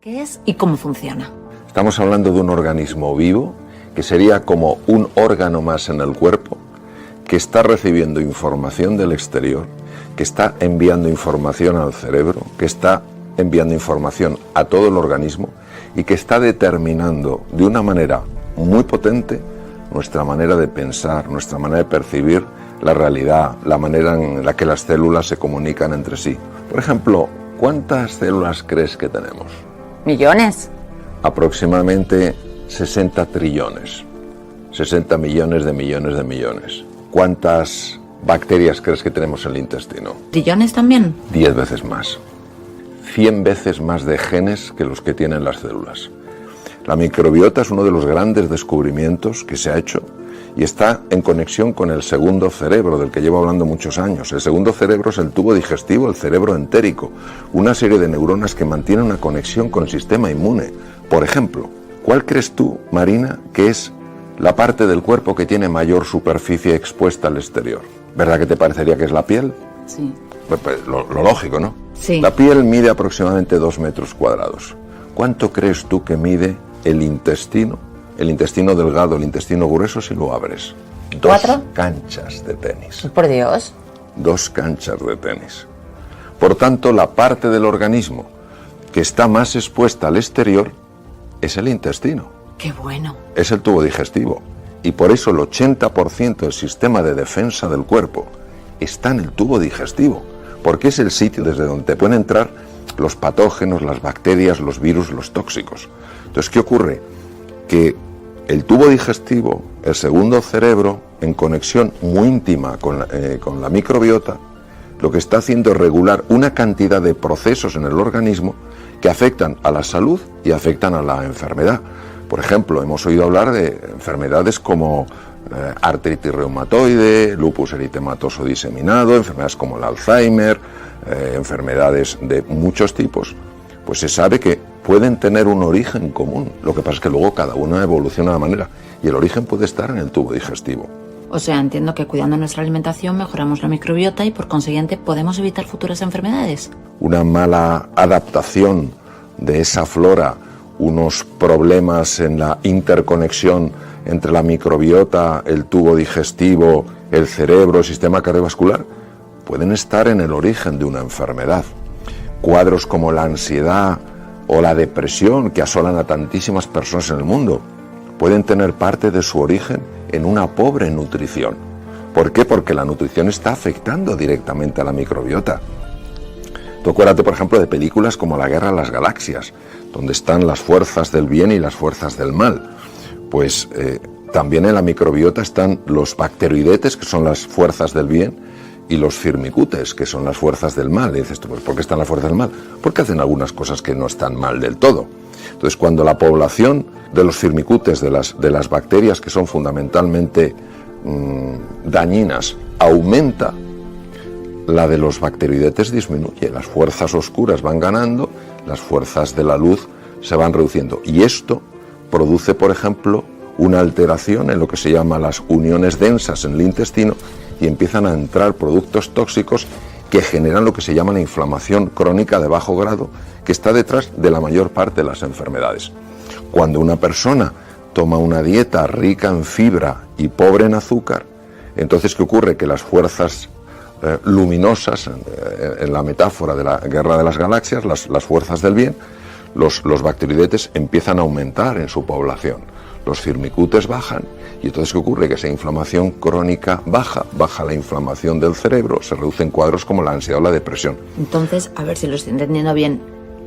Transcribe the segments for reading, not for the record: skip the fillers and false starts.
¿Qué es y cómo funciona? Estamos hablando de un organismo vivo que sería como un órgano más en el cuerpo, que está recibiendo información del exterior, que está enviando información al cerebro, que está enviando información a todo el organismo y que está determinando de una manera muy potente nuestra manera de pensar, nuestra manera de percibir la realidad, la manera en la que las células se comunican entre sí. Por ejemplo, ¿cuántas células crees que tenemos? Millones. Aproximadamente 60 trillones, 60 millones de millones de millones. ¿Cuántas bacterias crees que tenemos en el intestino? ¿Trillones también? 10 veces más. 100 veces más de genes que los que tienen las células. La microbiota es uno de los grandes descubrimientos que se ha hecho y está en conexión con el segundo cerebro, del que llevo hablando muchos años. El segundo cerebro es el tubo digestivo, el cerebro entérico, una serie de neuronas que mantienen una conexión con el sistema inmune. Por ejemplo, ¿cuál crees tú, Marina, que es la parte del cuerpo que tiene mayor superficie expuesta al exterior? ¿Verdad que te parecería que es la piel? Sí. Pues lo lógico, ¿no? Sí. La piel mide aproximadamente 2 metros cuadrados. ¿Cuánto crees tú que mide el intestino? El intestino delgado, el intestino grueso, si lo abres. 4 canchas de tenis. Por Dios. 2 canchas de tenis. Por tanto, la parte del organismo que está más expuesta al exterior es el intestino. Qué bueno. Es el tubo digestivo. Y por eso el 80% del sistema de defensa del cuerpo está en el tubo digestivo, porque es el sitio desde donde te pueden entrar los patógenos, las bacterias, los virus, los tóxicos. Entonces, ¿qué ocurre? Que el tubo digestivo, el segundo cerebro, en conexión muy íntima con la microbiota, lo que está haciendo es regular una cantidad de procesos en el organismo que afectan a la salud y afectan a la enfermedad. Por ejemplo, hemos oído hablar de enfermedades como artritis reumatoide, lupus eritematoso diseminado, enfermedades como el Alzheimer, enfermedades de muchos tipos. Pues se sabe que pueden tener un origen común. Lo que pasa es que luego cada una evoluciona de manera y el origen puede estar en el tubo digestivo. O sea, entiendo que cuidando nuestra alimentación mejoramos la microbiota y por consiguiente podemos evitar futuras enfermedades. Una mala adaptación de esa flora, unos problemas en la interconexión entre la microbiota, el tubo digestivo, el cerebro, el sistema cardiovascular, pueden estar en el origen de una enfermedad. Cuadros como la ansiedad o la depresión que asolan a tantísimas personas en el mundo pueden tener parte de su origen en una pobre nutrición. ¿Por qué? Porque la nutrición está afectando directamente a la microbiota. Tú acuérdate, por ejemplo, de películas como La Guerra de las Galaxias, donde están las fuerzas del bien y las fuerzas del mal. Pues también en la microbiota están los bacteroidetes, que son las fuerzas del bien, y los firmicutes, que son las fuerzas del mal. Y dices tú, pues ¿por qué están las fuerzas del mal? Porque hacen algunas cosas que no están mal del todo. Entonces, cuando la población de los firmicutes, de las bacterias que son fundamentalmente dañinas, aumenta, la de los bacteroidetes disminuye. Las fuerzas oscuras van ganando, las fuerzas de la luz se van reduciendo. Y esto produce, por ejemplo, una alteración en lo que se llama las uniones densas en el intestino y empiezan a entrar productos tóxicos que generan lo que se llama la inflamación crónica de bajo grado, que está detrás de la mayor parte de las enfermedades. Cuando una persona toma una dieta rica en fibra y pobre en azúcar, entonces ¿qué ocurre? Que las fuerzas luminosas, en la metáfora de la Guerra de las Galaxias, las fuerzas del bien, los bacteroidetes empiezan a aumentar en su población. Los firmicutes bajan y entonces ¿qué ocurre? Que esa inflamación crónica baja la inflamación del cerebro, se reducen cuadros como la ansiedad o la depresión. Entonces, a ver si lo estoy entendiendo bien,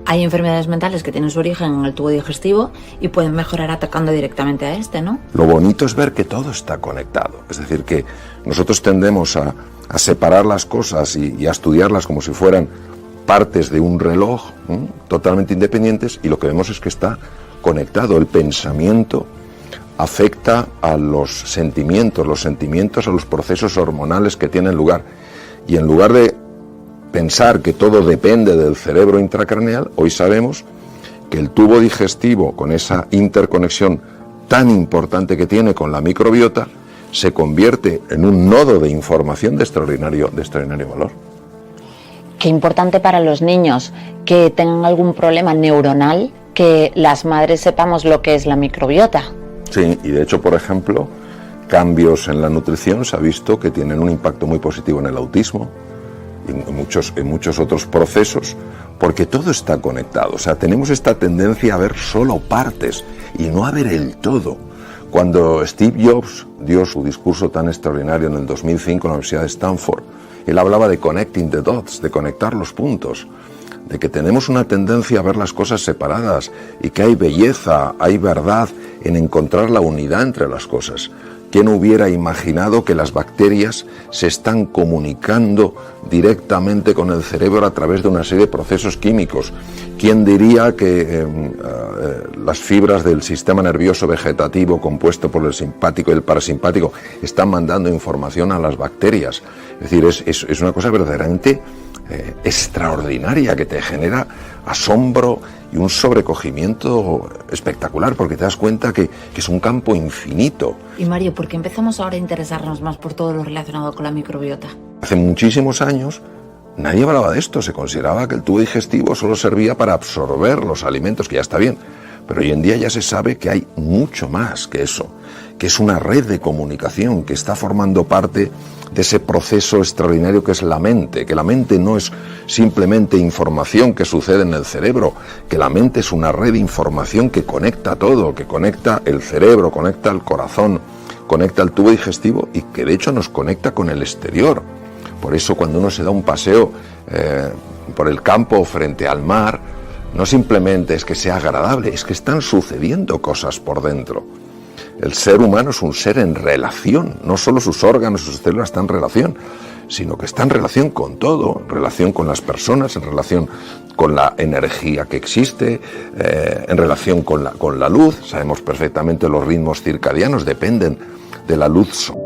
hay enfermedades mentales que tienen su origen en el tubo digestivo y pueden mejorar atacando directamente a este, ¿no? Lo bonito es ver que todo está conectado, es decir, que nosotros tendemos a separar las cosas y a estudiarlas como si fueran partes de un reloj, totalmente independientes, y lo que vemos es que está conectado. El pensamiento afecta a los sentimientos a los procesos hormonales que tienen lugar, y en lugar de pensar que todo depende del cerebro intracraneal, hoy sabemos que el tubo digestivo, con esa interconexión tan importante que tiene con la microbiota, se convierte en un nodo de información de extraordinario valor. Qué importante para los niños que tengan algún problema neuronal que las madres sepamos lo que es la microbiota. Sí, y de hecho, por ejemplo, cambios en la nutrición se ha visto que tienen un impacto muy positivo en el autismo y en muchos otros procesos, porque todo está conectado. O sea, tenemos esta tendencia a ver solo partes y no a ver el todo. Cuando Steve Jobs dio su discurso tan extraordinario en el 2005 en la Universidad de Stanford, él hablaba de connecting the dots, de conectar los puntos, de que tenemos una tendencia a ver las cosas separadas y que hay belleza, hay verdad en encontrar la unidad entre las cosas. ¿Quién hubiera imaginado que las bacterias se están comunicando directamente con el cerebro a través de una serie de procesos químicos? ¿Quién diría que las fibras del sistema nervioso vegetativo compuesto por el simpático y el parasimpático están mandando información a las bacterias? Es decir, es una cosa verdaderamente extraordinaria que te genera asombro y un sobrecogimiento espectacular, porque te das cuenta que es un campo infinito. Y Mario, ¿por qué empezamos ahora a interesarnos más por todo lo relacionado con la microbiota? Hace muchísimos años nadie hablaba de esto, se consideraba que el tubo digestivo solo servía para absorber los alimentos, que ya está bien, pero hoy en día ya se sabe que hay mucho más que eso, que es una red de comunicación que está formando parte de ese proceso extraordinario que es la mente, que la mente no es simplemente información que sucede en el cerebro, que la mente es una red de información que conecta todo, que conecta el cerebro, conecta el corazón, conecta el tubo digestivo y que de hecho nos conecta con el exterior. Por eso cuando uno se da un paseo por el campo frente al mar, no simplemente es que sea agradable, es que están sucediendo cosas por dentro. El ser humano es un ser en relación, no solo sus órganos, sus células están en relación, sino que está en relación con todo, en relación con las personas, en relación con la energía que existe, en relación con la luz. Sabemos perfectamente los ritmos circadianos dependen de la luz solar.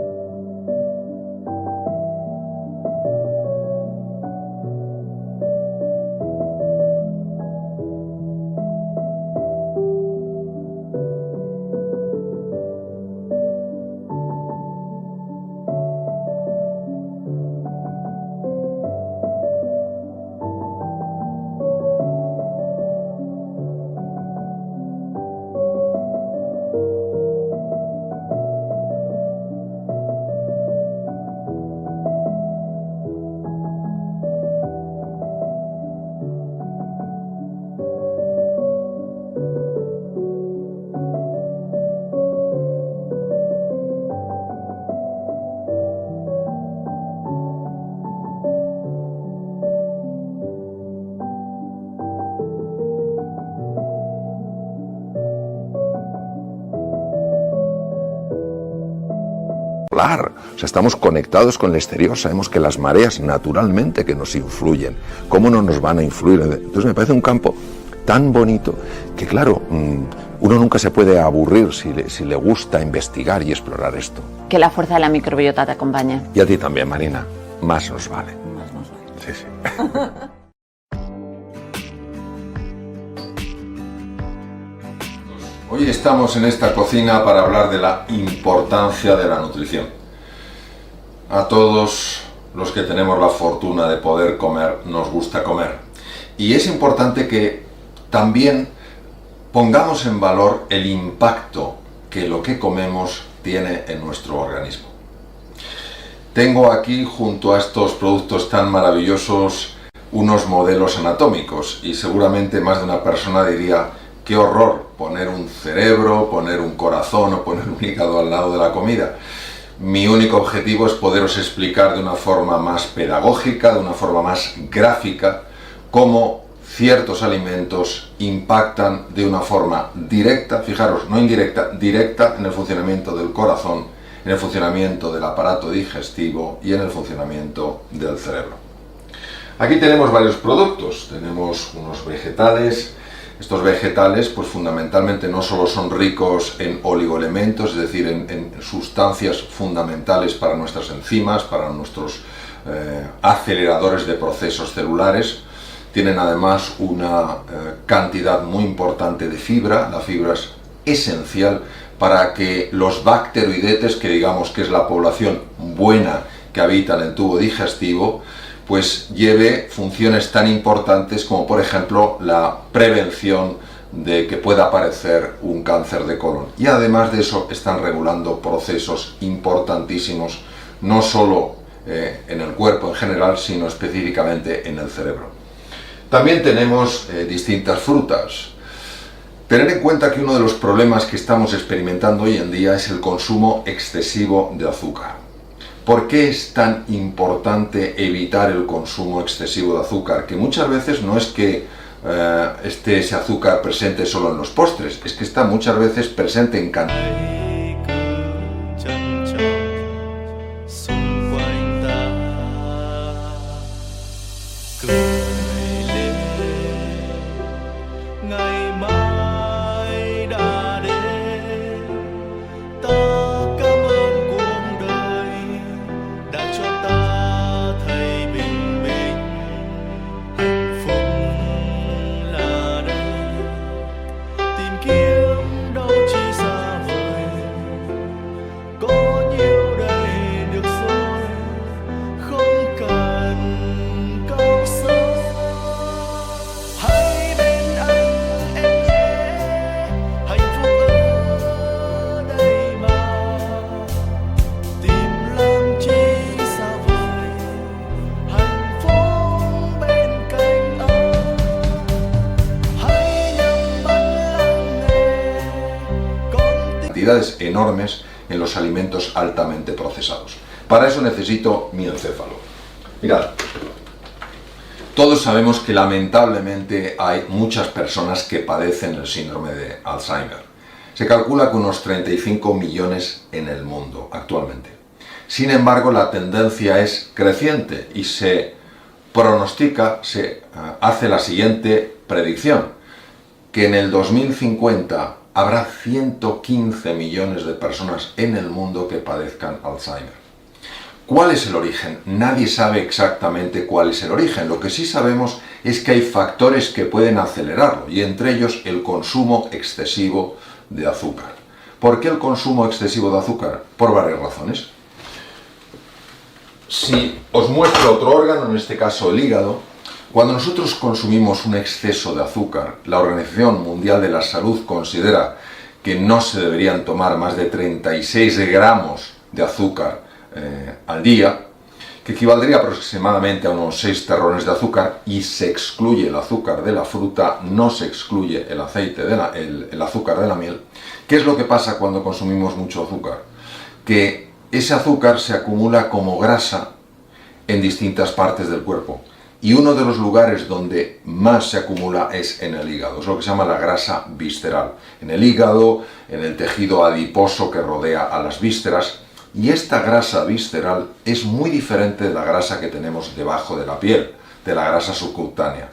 O sea, estamos conectados con el exterior, sabemos que las mareas naturalmente que nos influyen, ¿cómo no nos van a influir? Entonces me parece un campo tan bonito que claro, uno nunca se puede aburrir si le gusta investigar y explorar esto. Que la fuerza de la microbiota te acompañe. Y a ti también, Marina, más nos vale. Más nos vale. Sí, sí. Hoy estamos en esta cocina para hablar de la importancia de la nutrición. A todos los que tenemos la fortuna de poder comer, nos gusta comer. Y es importante que también pongamos en valor el impacto que lo que comemos tiene en nuestro organismo. Tengo aquí, junto a estos productos tan maravillosos, unos modelos anatómicos y seguramente más de una persona diría: qué horror poner un cerebro, poner un corazón o poner un hígado al lado de la comida. Mi único objetivo es poderos explicar de una forma más pedagógica, de una forma más gráfica, cómo ciertos alimentos impactan de una forma directa, fijaros, no indirecta, directa en el funcionamiento del corazón, en el funcionamiento del aparato digestivo y en el funcionamiento del cerebro. Aquí tenemos varios productos, tenemos unos vegetales. Estos vegetales, pues fundamentalmente no solo son ricos en oligoelementos, es decir, en sustancias fundamentales para nuestras enzimas, para nuestros aceleradores de procesos celulares, tienen además una cantidad muy importante de fibra. La fibra es esencial para que los bacteroidetes, que digamos que es la población buena que habita en el tubo digestivo, pues lleve funciones tan importantes como por ejemplo la prevención de que pueda aparecer un cáncer de colon. Y además de eso están regulando procesos importantísimos, no solo en el cuerpo en general, sino específicamente en el cerebro. También tenemos distintas frutas. Tener en cuenta que uno de los problemas que estamos experimentando hoy en día es el consumo excesivo de azúcar. ¿Por qué es tan importante evitar el consumo excesivo de azúcar? Que muchas veces no es que esté ese azúcar presente solo en los postres, es que está muchas veces presente en cantidad. Cantidades enormes en los alimentos altamente procesados. Para eso necesito mi encéfalo. Mirad, todos sabemos que lamentablemente hay muchas personas que padecen el síndrome de Alzheimer. Se calcula que unos 35 millones en el mundo actualmente. Sin embargo, la tendencia es creciente y se pronostica, se hace la siguiente predicción, que en el 2050 habrá 115 millones de personas en el mundo que padezcan Alzheimer. ¿Cuál es el origen? Nadie sabe exactamente cuál es el origen. Lo que sí sabemos es que hay factores que pueden acelerarlo, y entre ellos el consumo excesivo de azúcar. ¿Por qué el consumo excesivo de azúcar? Por varias razones. Si os muestro otro órgano, en este caso el hígado, cuando nosotros consumimos un exceso de azúcar, la Organización Mundial de la Salud considera que no se deberían tomar más de 36 gramos de azúcar al día, que equivaldría aproximadamente a unos 6 terrones de azúcar, y se excluye el azúcar de la fruta, no se excluye el aceite el azúcar de la miel. ¿Qué es lo que pasa cuando consumimos mucho azúcar? Que ese azúcar se acumula como grasa en distintas partes del cuerpo. Y uno de los lugares donde más se acumula es en el hígado, es lo que se llama la grasa visceral. En el hígado, en el tejido adiposo que rodea a las vísceras, y esta grasa visceral es muy diferente de la grasa que tenemos debajo de la piel, de la grasa subcutánea.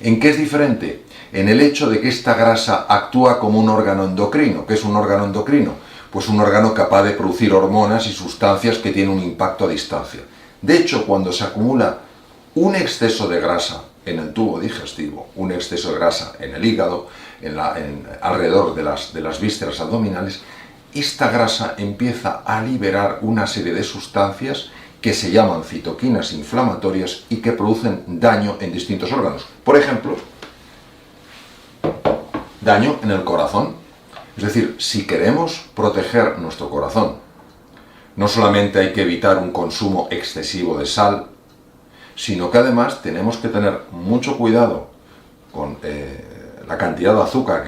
¿En qué es diferente? En el hecho de que esta grasa actúa como un órgano endocrino. ¿Qué es un órgano endocrino? Pues un órgano capaz de producir hormonas y sustancias que tienen un impacto a distancia. De hecho, cuando se acumula un exceso de grasa en el tubo digestivo, un exceso de grasa en el hígado, alrededor de las vísceras abdominales, esta grasa empieza a liberar una serie de sustancias que se llaman citoquinas inflamatorias y que producen daño en distintos órganos. Por ejemplo, daño en el corazón. Es decir, si queremos proteger nuestro corazón, no solamente hay que evitar un consumo excesivo de sal, sino que además tenemos que tener mucho cuidado con la cantidad de azúcar.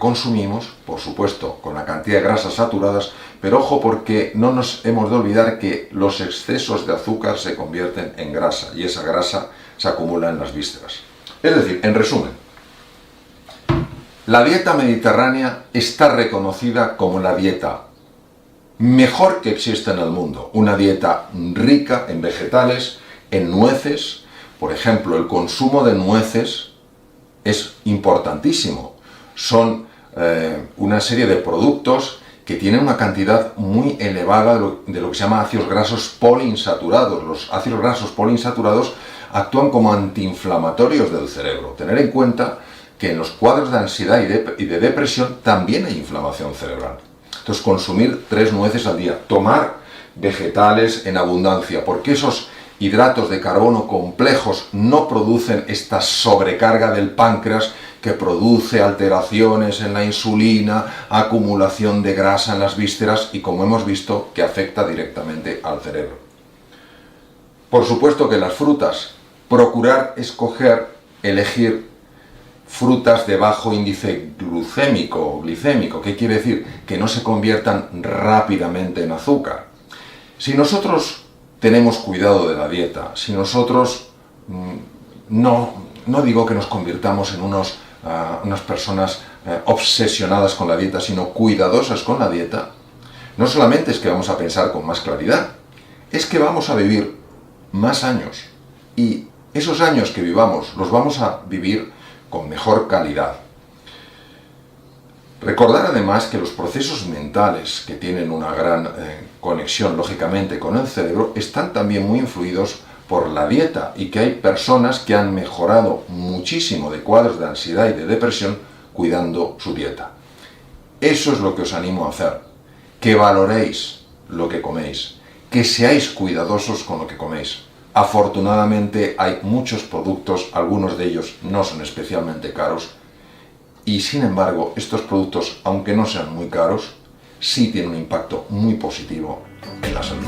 consumimos, por supuesto, con la cantidad de grasas saturadas, pero ojo porque no nos hemos de olvidar que los excesos de azúcar se convierten en grasa y esa grasa se acumula en las vísceras. Es decir, en resumen, la dieta mediterránea está reconocida como la dieta mejor que existe en el mundo, una dieta rica en vegetales, en nueces. Por ejemplo, el consumo de nueces es importantísimo. Son una serie de productos que tienen una cantidad muy elevada de lo que se llama ácidos grasos poliinsaturados. Los ácidos grasos poliinsaturados actúan como antiinflamatorios del cerebro. Tener en cuenta que en los cuadros de ansiedad y de depresión también hay inflamación cerebral. Entonces, consumir 3 nueces al día, tomar vegetales en abundancia, porque esos hidratos de carbono complejos no producen esta sobrecarga del páncreas que produce alteraciones en la insulina, acumulación de grasa en las vísceras y, como hemos visto, que afecta directamente al cerebro. Por supuesto que las frutas, procurar elegir frutas de bajo índice glucémico o glicémico. ¿Qué quiere decir? Que no se conviertan rápidamente en azúcar. Si nosotros tenemos cuidado de la dieta, si nosotros no digo que nos convirtamos en unas personas obsesionadas con la dieta, sino cuidadosas con la dieta, no solamente es que vamos a pensar con más claridad, es que vamos a vivir más años. Y esos años que vivamos los vamos a vivir con mejor calidad. Recordar además que los procesos mentales, que tienen una gran conexión lógicamente con el cerebro, están también muy influidos por la dieta y que hay personas que han mejorado muchísimo de cuadros de ansiedad y de depresión cuidando su dieta. Eso es lo que os animo a hacer, que valoréis lo que coméis, que seáis cuidadosos con lo que coméis. Afortunadamente hay muchos productos, algunos de ellos no son especialmente caros, y sin embargo estos productos, aunque no sean muy caros, sí tienen un impacto muy positivo en la salud.